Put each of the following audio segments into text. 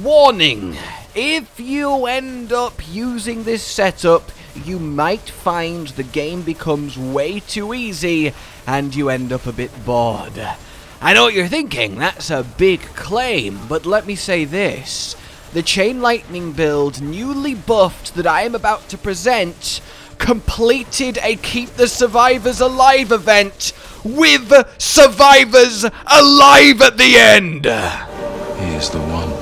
Warning! If you end up using this setup, you might find the game becomes way too easy and you end up a bit bored. I know what you're thinking, that's a big claim, but let me say this. The Chain Lightning build, newly buffed, that I am about to present, completed a Keep the Survivors Alive event with survivors alive at the end! He is the one.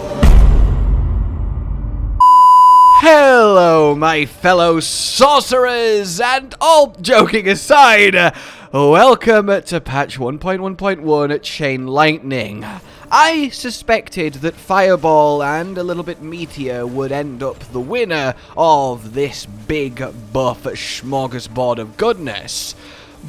Hello, my fellow sorcerers, and all joking aside, welcome to patch 1.1.1 Chain Lightning. I suspected that Fireball and a little bit Meteor would end up the winner of this big buff smorgasbord of goodness.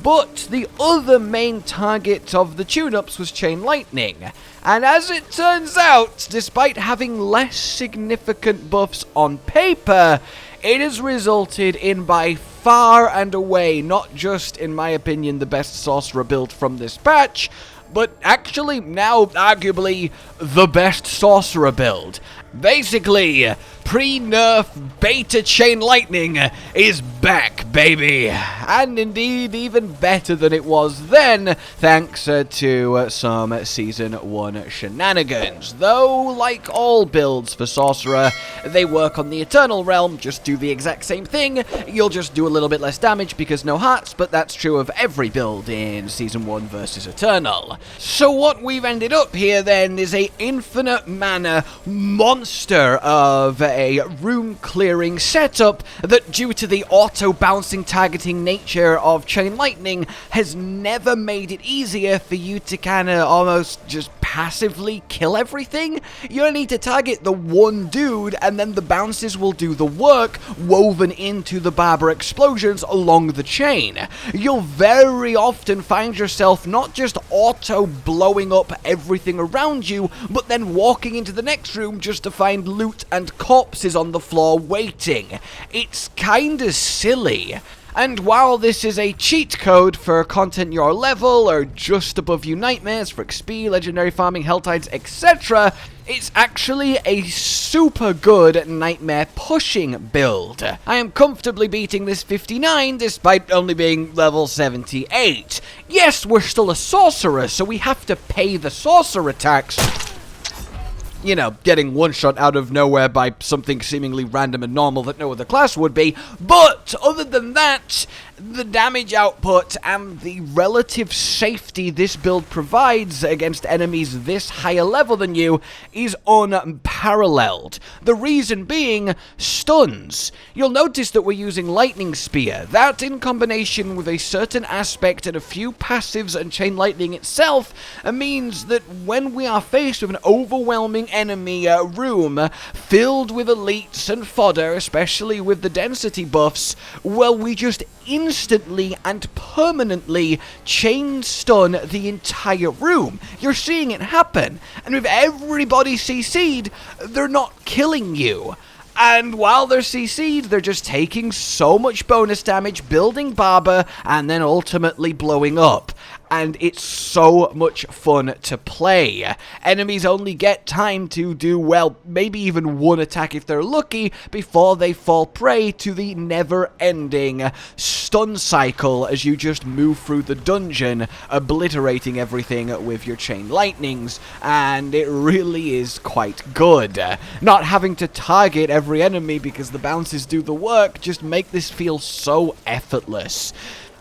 But the other main target of the tune-ups was Chain Lightning, and as it turns out, despite having less significant buffs on paper, it has resulted in by far and away, not just in my opinion, the best Sorcerer build from this patch, but actually now arguably the best Sorcerer build. Basically, pre-nerf beta Chain Lightning is back, baby! And indeed, even better than it was then, thanks to some Season 1 shenanigans. Though, like all builds for Sorcerer, they work on the Eternal Realm, just do the exact same thing. You'll just do a little bit less damage because no hearts, but that's true of every build in Season 1 versus Eternal. So what we've ended up here then is a infinite mana monster of a room clearing setup that, due to the auto bouncing targeting nature of Chain Lightning, has never made it easier for you to kinda almost just passively kill everything. You only need to target the one dude and then the bounces will do the work, woven into the Barber explosions along the chain. You'll very often find yourself not just auto blowing up everything around you, but then walking into the next room just to find loot and corpses on the floor waiting. It's kinda silly. And while this is a cheat code for content your level or just above you nightmares for XP, legendary farming, hell tides, etc., it's actually a super good nightmare pushing build. I am comfortably beating this 59 despite only being level 78. Yes, we're still a sorcerer, so we have to pay the sorcerer tax. You know, getting one shot out of nowhere by something seemingly random and normal that no other class would be, but other than that, the damage output and the relative safety this build provides against enemies this higher level than you is unparalleled. The reason being stuns. You'll notice that we're using Lightning Spear. That, in combination with a certain aspect and a few passives and Chain Lightning itself, means that when we are faced with an overwhelming enemy room filled with elites and fodder, especially with the density buffs, well, we just instantly and permanently chain stun the entire room. You're seeing it happen, and with everybody CC'd, they're not killing you. And while they're CC'd, they're just taking so much bonus damage, building Barber, and then ultimately blowing up. And it's so much fun to play. Enemies only get time to do, well, maybe even one attack if they're lucky, before they fall prey to the never-ending stun cycle as you just move through the dungeon, obliterating everything with your Chain Lightnings, and it really is quite good. Not having to target every enemy because the bounces do the work just make this feel so effortless.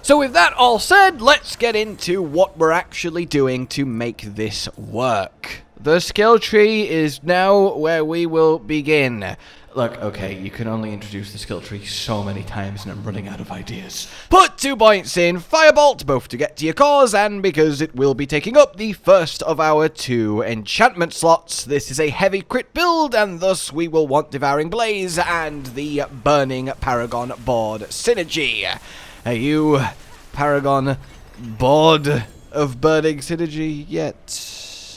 So with that all said, let's get into what we're actually doing to make this work. The skill tree is now where we will begin. Look, okay, you can only introduce the skill tree so many times and I'm running out of ideas. Put 2 points in Firebolt, both to get to your cause and because it will be taking up the first of our 2 enchantment slots. This is a heavy crit build and thus we will want Devouring Blaze and the Burning Paragon board synergy. Are you, Paragon, bored of burning synergy yet?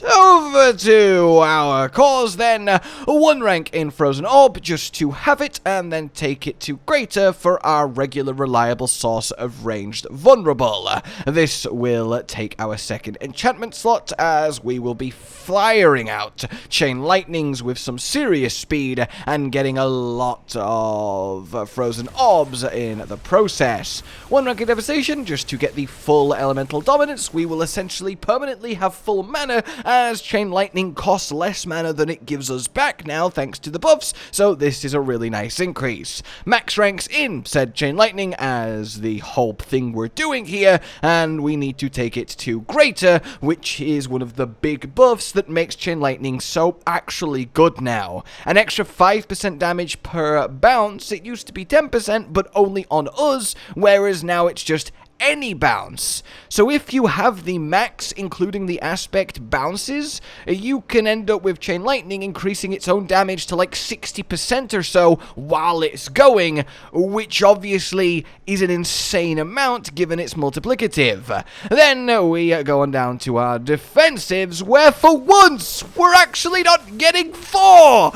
over to our cause then. 1 rank in Frozen Orb just to have it, and then take it to greater for our regular reliable source of ranged vulnerable. This will take our second enchantment slot, as we will be firing out chain lightnings with some serious speed and getting a lot of Frozen Orbs in the process. 1 rank in Devastation just to get the full elemental dominance. We will essentially permanently have full mana, as chain lightning costs less mana than it gives us back now thanks to the buffs, so this is a really nice increase. Max ranks in said chain lightning as the whole thing we're doing here, and we need to take it to greater, which is one of the big buffs that makes chain lightning so actually good now. An extra 5% damage per bounce. It used to be 10%, but only on us, whereas now it's just any bounce. So if you have the max, including the aspect bounces, you can end up with chain lightning increasing its own damage to like 60% or so while it's going, which obviously is an insane amount given its multiplicative. Then we go on down to our defensives, where for once we're actually not getting 4,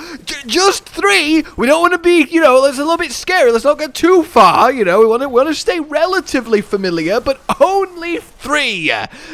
just 3. We don't want to be, that's a little bit scary. Let's not get too far. We want to stay relatively familiar, but only 3.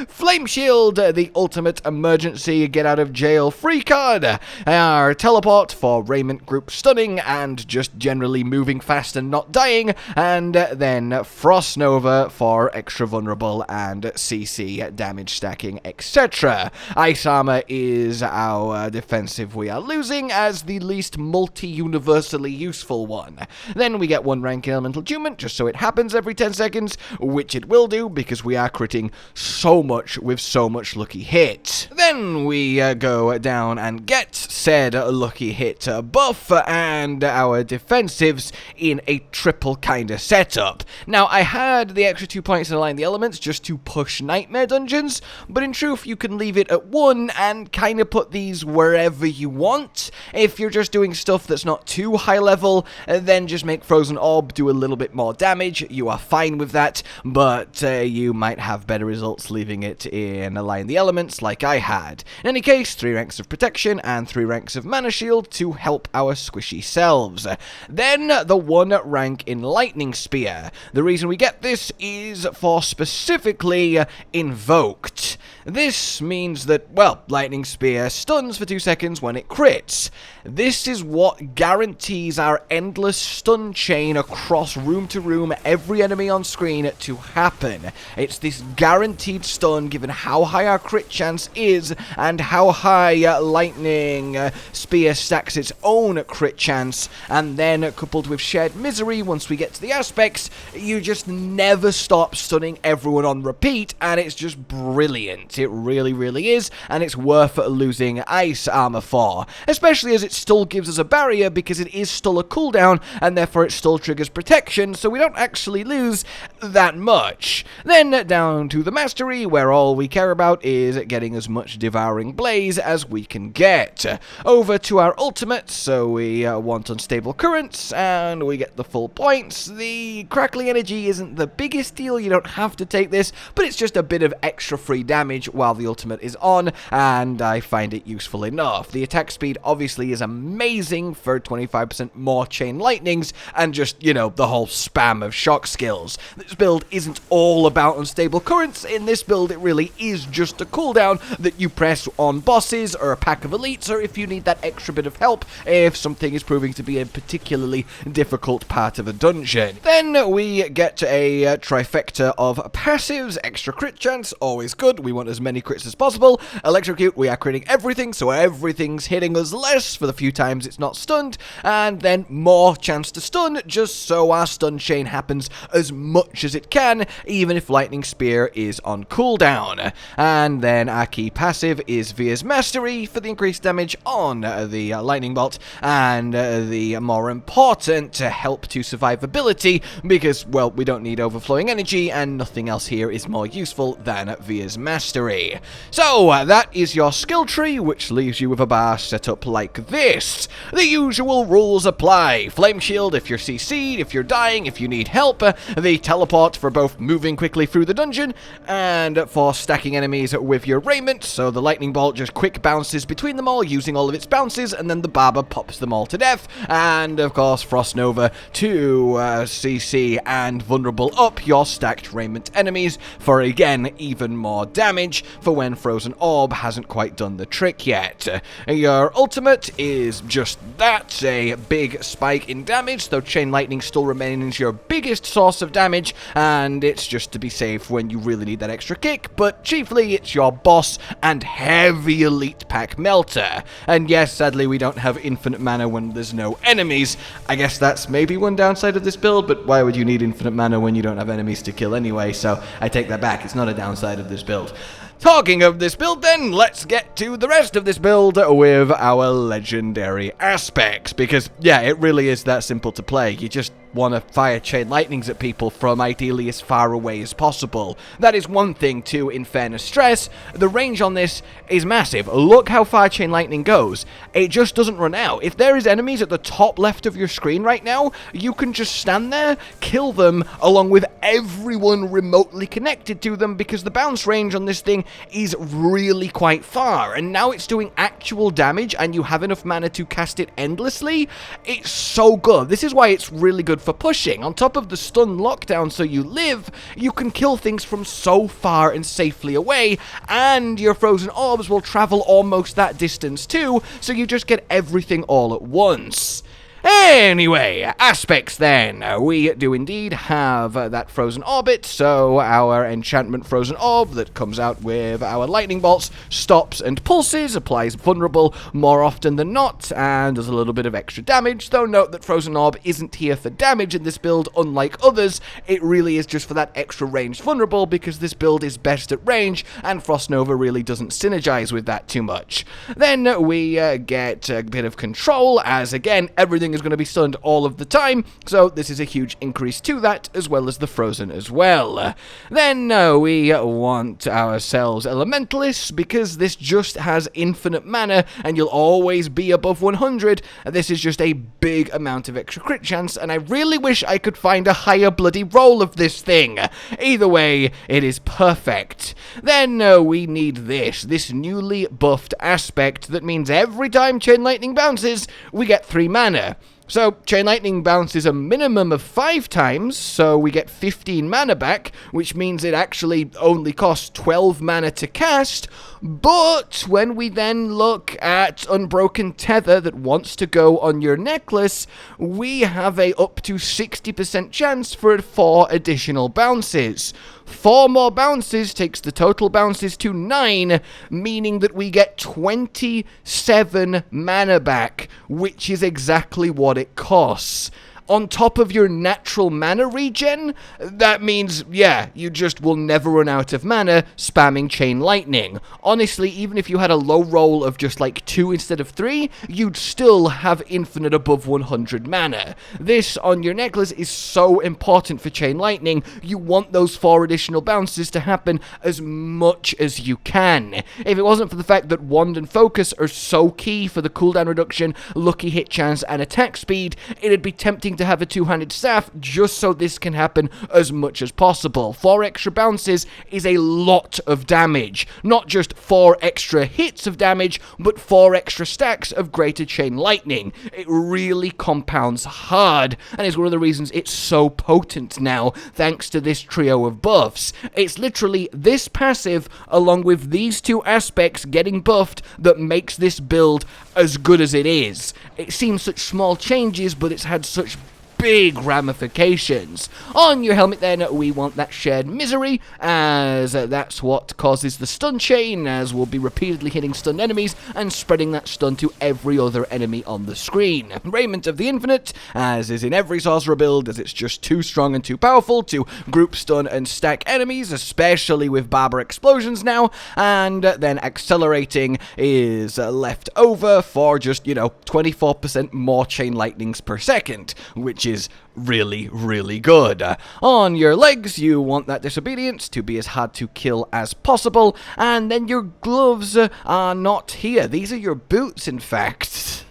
Flame Shield, the ultimate emergency get out of jail free card. Our Teleport for Raiment Group Stunning and just generally moving fast and not dying. And then Frost Nova for extra vulnerable and CC damage stacking, etc. Ice Armor is our defensive we are losing as the least multi-universally useful one. Then we get 1 rank in Elemental Attunement just so it happens every 10 seconds, which it will do because we are critting so much with so much lucky hit. Then we go down and get said lucky hit buff and our defensives in a triple kind of setup. Now, I had the extra 2 points in Align the Elements just to push Nightmare dungeons, but in truth you can leave it at 1 and kind of put these wherever you want. If you're just doing stuff that's not too high level, then just make Frozen Orb do a little bit more damage. You are fine with that, but you might have better results leaving it in Align the Elements like I had. In any case, 3 ranks of protection and 3 ranks of mana shield to help our squishy selves. Then the 1 rank in Lightning Spear. The reason we get this is for specifically Invoked. This means that, well, Lightning Spear stuns for 2 seconds when it crits. This is what guarantees our endless stun chain across room to room, every enemy on screen, to happen. It's this guaranteed stun given how high our crit chance is and how high Lightning Spear stacks its own crit chance, and then coupled with Shared Misery once we get to the aspects, you just never stop stunning everyone on repeat, and it's just brilliant. It really, really is, and it's worth losing Ice Armor for, especially as it still gives us a barrier because it is still a cooldown, and therefore it still triggers protection, so we don't actually lose that much. Then down to the Mastery, where all we care about is getting as much Devouring Blaze as we can get. Over to our ultimate, so we want Unstable Currents, and we get the full points. The Crackling Energy isn't the biggest deal, you don't have to take this, but it's just a bit of extra free damage while the ultimate is on, and I find it useful enough. The attack speed obviously is amazing for 25% more chain lightnings, and just, the whole spam of shock skills. This build isn't all about unstable currents. In this build, it really is just a cooldown that you press on bosses or a pack of elites, or if you need that extra bit of help if something is proving to be a particularly difficult part of a dungeon. Then we get a trifecta of passives. Extra crit chance, always good. We want as many crits as possible. Electrocute, we are critting everything, so everything's hitting us less for the few times it's not stunned, and then more chance to stun, just so our stun chain happens as much as it can, even if Lightning Spear is on cooldown. And then our key passive is Via's Mastery for the increased damage on the Lightning Bolt, and the more important help to survivability, because, well, we don't need overflowing energy, and nothing else here is more useful than Via's Mastery. So, that is your skill tree, which leaves you with a bar set up like this. this. The usual rules apply. Flame shield if you're CC'd, if you're dying, if you need help. The teleport for both moving quickly through the dungeon and for stacking enemies with your raiment. So the lightning bolt just quick bounces between them all using all of its bounces, and then the Barber pops them all to death. And of course Frost Nova to CC and vulnerable up your stacked raiment enemies for again even more damage for when Frozen Orb hasn't quite done the trick yet. Your ultimate is just that, a big spike in damage, though Chain Lightning still remains your biggest source of damage, and it's just to be safe when you really need that extra kick, but chiefly it's your boss and heavy elite pack melter. And yes, sadly we don't have infinite mana when there's no enemies. I guess that's maybe one downside of this build, but why would you need infinite mana when you don't have enemies to kill anyway? So I take that back, it's not a downside of this build. Talking of this build then, let's get to the rest of this build with our legendary aspects, because yeah, it really is that simple to play. You just want to fire chain lightnings at people from ideally as far away as possible. That is one thing to, in fairness, stress. The range on this is massive. Look how far chain lightning goes. It just doesn't run out. If there is enemies at the top left of your screen right now, you can just stand there, kill them, along with everyone remotely connected to them, because the bounce range on this thing is really quite far, and now it's doing actual damage and you have enough mana to cast it endlessly. It's so good. This is why it's really good for pushing. On top of the stun lockdown so you live, you can kill things from so far and safely away, and your frozen orbs will travel almost that distance too, so you just get everything all at once. Anyway, aspects then. We do indeed have that frozen orbit, so our enchantment frozen orb that comes out with our lightning bolts stops and pulses, applies vulnerable more often than not, and does a little bit of extra damage, though note that frozen orb isn't here for damage in this build, unlike others. It really is just for that extra ranged vulnerable, because this build is best at range, and Frost Nova really doesn't synergize with that too much. Then we get a bit of control, as again, everything is going to be stunned all of the time, so this is a huge increase to that, as well as the frozen as well. Then we want ourselves Elementalists, because this just has infinite mana, and you'll always be above 100. This is just a big amount of extra crit chance, and I really wish I could find a higher bloody roll of this thing. Either way, it is perfect. Then we need this newly buffed aspect that means every time Chain Lightning bounces, we get 3 mana. So, Chain Lightning bounces a minimum of 5 times, so we get 15 mana back, which means it actually only costs 12 mana to cast, but when we then look at Unbroken Tether that wants to go on your necklace, we have a up to 60% chance for 4 additional bounces. 4 more bounces takes the total bounces to 9, meaning that we get 27 mana back, which is exactly what it costs. On top of your natural mana regen, that means, yeah, you just will never run out of mana spamming Chain Lightning. Honestly, even if you had a low roll of just like 2 instead of 3, you'd still have infinite above 100 mana. This on your necklace is so important for Chain Lightning. You want those 4 additional bounces to happen as much as you can. If it wasn't for the fact that Wand and Focus are so key for the cooldown reduction, lucky hit chance, and attack speed, it'd be tempting to have a two-handed staff just so this can happen as much as possible. 4 extra bounces is a lot of damage. Not just 4 extra hits of damage, but 4 extra stacks of greater Chain Lightning. It really compounds hard, and is one of the reasons it's so potent now, thanks to this trio of buffs. It's literally this passive, along with these 2 aspects getting buffed, that makes this build as good as it is. It seems such small changes, but it's had such big ramifications. On your helmet then, we want that shared misery, as that's what causes the stun chain, as we'll be repeatedly hitting stunned enemies and spreading that stun to every other enemy on the screen. Raiment of the Infinite, as is in every Sorcerer build, as it's just too strong and too powerful to group stun and stack enemies, especially with Barber explosions now, and then accelerating is left over for just, 24% more chain lightnings per second, which is really, really good. On your legs, you want that Disobedience to be as hard to kill as possible, and then your gloves are not here. These are your boots, in fact.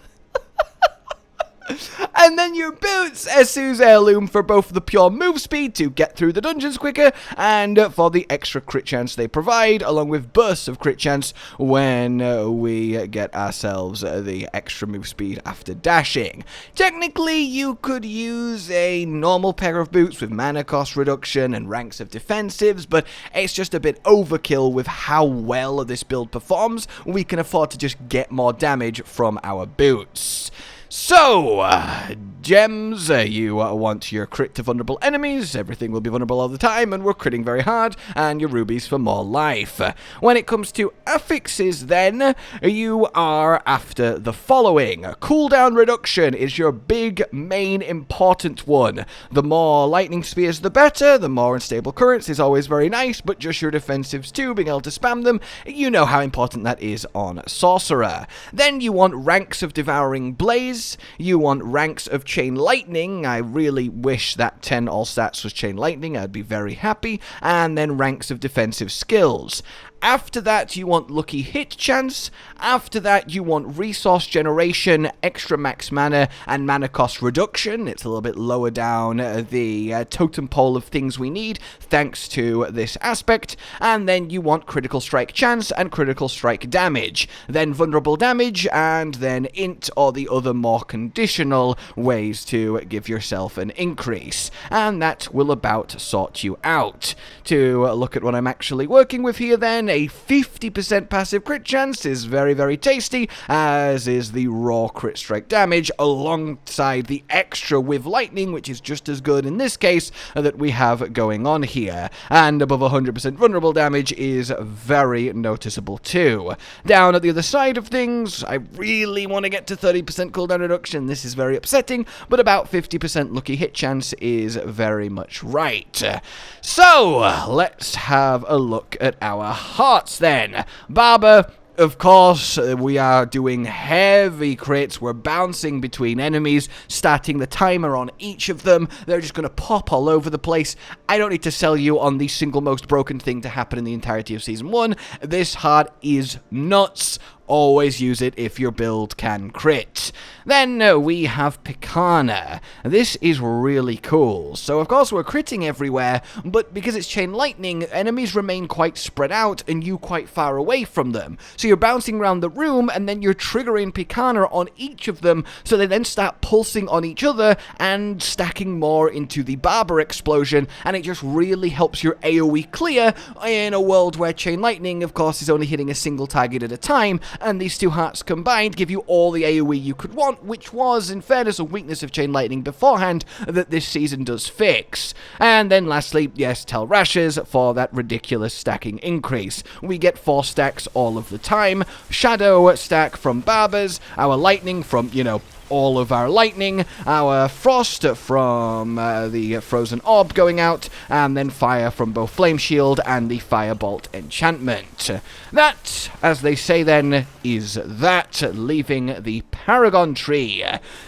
And then your boots, Esu's heirloom for both the pure move speed to get through the dungeons quicker and for the extra crit chance they provide, along with bursts of crit chance when we get ourselves the extra move speed after dashing. Technically, you could use a normal pair of boots with mana cost reduction and ranks of defensives, but it's just a bit overkill with how well this build performs. We can afford to just get more damage from our boots. So, gems, you want your crit to vulnerable enemies, everything will be vulnerable all the time, and we're critting very hard, and your rubies for more life. When it comes to affixes then, you are after the following. Cooldown reduction is your big, main, important one. The more lightning spheres the better, the more unstable currents is always very nice, but just your defensives too, being able to spam them, you know how important that is on Sorcerer. Then you want ranks of Devouring Blaze. You want ranks of Chain Lightning. I really wish that 10 all stats was Chain Lightning. I'd be very happy. And then ranks of defensive skills. After that, you want Lucky Hit Chance. After that, you want Resource Generation, Extra Max Mana, and Mana Cost Reduction. It's a little bit lower down the totem pole of things we need, thanks to this aspect. And then you want Critical Strike Chance and Critical Strike Damage. Then Vulnerable Damage, and then Int, or the other more conditional ways to give yourself an increase. And that will about sort you out. To look at what I'm actually working with here then, a 50% passive crit chance is very, very tasty, as is the raw crit strike damage, alongside the extra with lightning, which is just as good in this case, that we have going on here. And above 100% vulnerable damage is very noticeable too. Down at the other side of things, I really want to get to 30% cooldown reduction. This is very upsetting, but about 50% lucky hit chance is very much right. So, let's have a look at our hearts then. Barber, of course, we are doing heavy crits. We're bouncing between enemies, starting the timer on each of them. They're just going to pop all over the place. I don't need to sell you on the single most broken thing to happen in the entirety of Season 1. This heart is nuts. Always use it if your build can crit. Then we have Picana. This is really cool. So of course we're critting everywhere, but because it's Chain Lightning, enemies remain quite spread out and you quite far away from them. So you're bouncing around the room and then you're triggering Picana on each of them, so they then start pulsing on each other and stacking more into the Barber explosion, and it just really helps your AoE clear in a world where Chain Lightning, of course, is only hitting a single target at a time, and these two hearts combined give you all the AoE you could want, which was, in fairness, a weakness of Chain Lightning beforehand that this season does fix. And then lastly, yes, Tell Rashes for that ridiculous stacking increase. We get 4 stacks all of the time. Shadow stack from Barbers, our Lightning from, you know, all of our lightning, our frost from the frozen orb going out, and then fire from both flame shield and the firebolt enchantment. That, as they say then, is that, leaving the Paragon tree.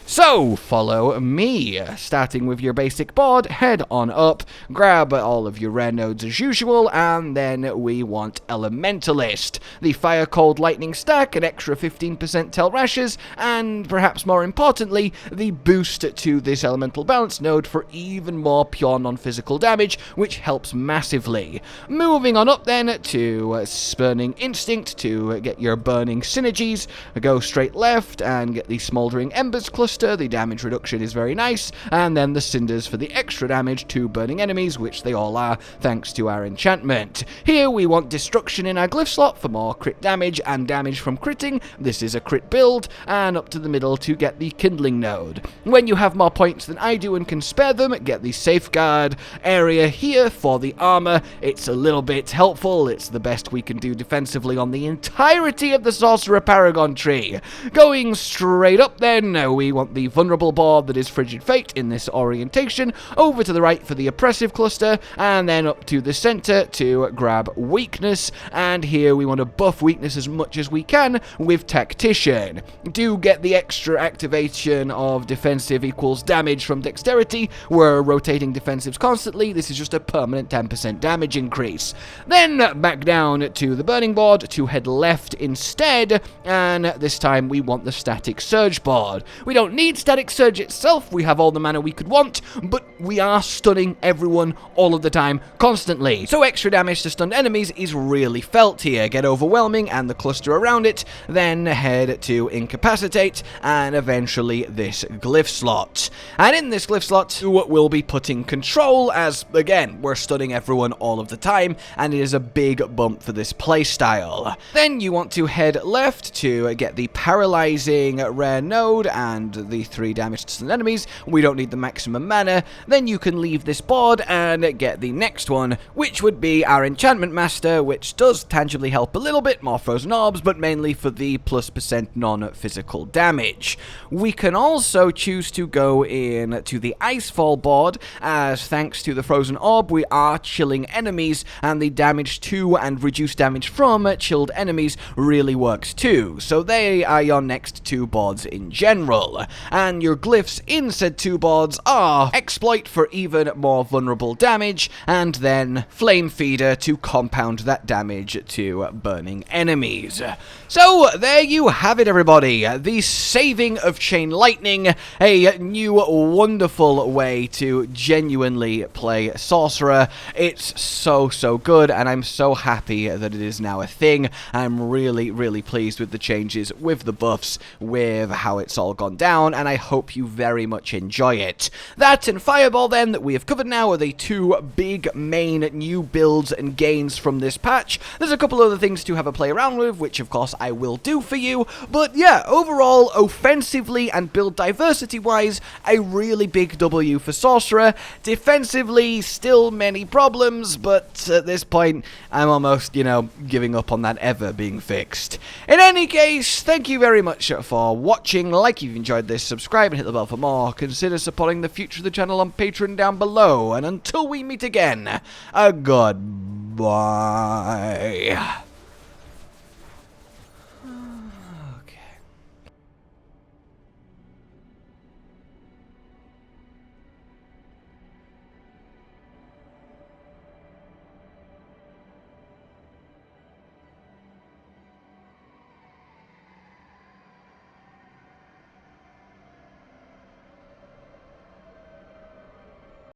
So, follow me. Starting with your basic board, head on up, grab all of your rare nodes as usual, and then we want Elementalist. The Fire Cold Lightning stack, an extra 15% Tell Rashes, and perhaps more importantly, the boost to this elemental balance node for even more pure non-physical damage, which helps massively. Moving on up then to Spurning Instinct to get your burning synergies. Go straight left and get the Smouldering Embers cluster. The damage reduction is very nice, and then the Cinders for the extra damage to burning enemies, which they all are thanks to our enchantment. Here we want Destruction in our glyph slot for more crit damage and damage from critting. This is a crit build, and up to the middle to get the Kindling node. When you have more points than I do and can spare them, get the Safeguard area here for the armor. It's a little bit helpful. It's the best we can do defensively on the entirety of the Sorcerer Paragon tree. Going straight up then, we want the vulnerable board that is Frigid Fate in this orientation, over to the right for the Oppressive cluster, and then up to the center to grab Weakness, and here we want to buff Weakness as much as we can with Tactician. Do get the extra active activation of defensive equals damage from dexterity. We're rotating defensives constantly. This is just a permanent 10% damage increase. Then back down to the burning board to head left instead, and this time we want the static surge board. We don't need static surge itself, we have all the mana we could want, but we are stunning everyone all of the time, constantly. So extra damage to stunned enemies is really felt here. Get overwhelming and the cluster around it, then head to incapacitate, and eventually this glyph slot. And in this glyph slot, we'll be putting control, as again, we're stunning everyone all of the time, and it is a big bump for this playstyle. Then you want to head left to get the paralyzing rare node and the 3 damage to stunned enemies. We don't need the maximum mana. Then you can leave this board and get the next one, which would be our enchantment master, which does tangibly help a little bit more frozen orbs, but mainly for the +% non-physical damage. We can also choose to go in to the Icefall board, as thanks to the frozen orb we are chilling enemies, and the damage to and reduced damage from chilled enemies really works too. So they are your next 2 boards in general, and your glyphs in said 2 boards are Exploit for even more vulnerable damage, and then Flame Feeder to compound that damage to burning enemies. So there you have it, everybody. The saving of Chain Lightning, a new wonderful way to genuinely play Sorcerer. It's so good, and I'm so happy that it is now a thing. I'm really pleased with the changes, with the buffs, with how it's all gone down, and I hope you very much enjoy it. That and Fireball then that we have covered now are the 2 big main new builds and gains from this patch. There's a couple other things to have a play around with, which of course I will do for you, but yeah, overall, offensively and build diversity wise, a really big W for Sorcerer. Defensively, still many problems, but at this point, I'm almost, giving up on that ever being fixed. In any case, thank you very much for watching. Like if you enjoyed this, subscribe and hit the bell for more. Consider supporting the future of the channel on Patreon down below, and until we meet again, a goodbye.